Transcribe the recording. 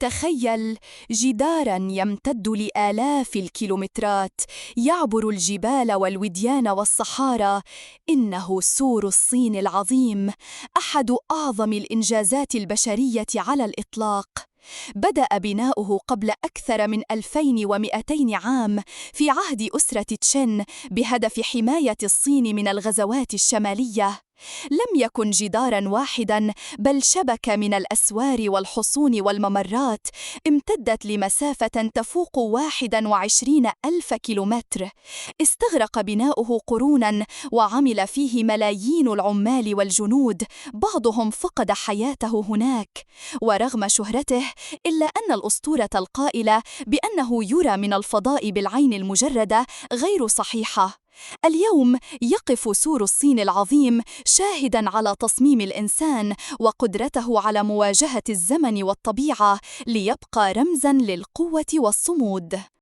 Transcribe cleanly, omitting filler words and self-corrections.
تخيل جداراً يمتد لآلاف الكيلومترات، يعبر الجبال والوديان والصحارى. إنه سور الصين العظيم، أحد أعظم الإنجازات البشرية على الإطلاق. بدأ بناؤه قبل أكثر من 2200 عام في عهد أسرة تشين بهدف حماية الصين من الغزوات الشمالية. لم يكن جداراً واحداً، بل شبكة من الأسوار والحصون والممرات امتدت لمسافة تفوق 21 ألف كيلومتر. استغرق بناؤه قروناً، وعمل فيه ملايين العمال والجنود، بعضهم فقد حياته هناك. ورغم شهرته، إلا أن الأسطورة القائلة بأنه يرى من الفضاء بالعين المجردة غير صحيحة. اليوم يقف سور الصين العظيم شاهداً على تصميم الإنسان وقدرته على مواجهة الزمن والطبيعة، ليبقى رمزاً للقوة والصمود.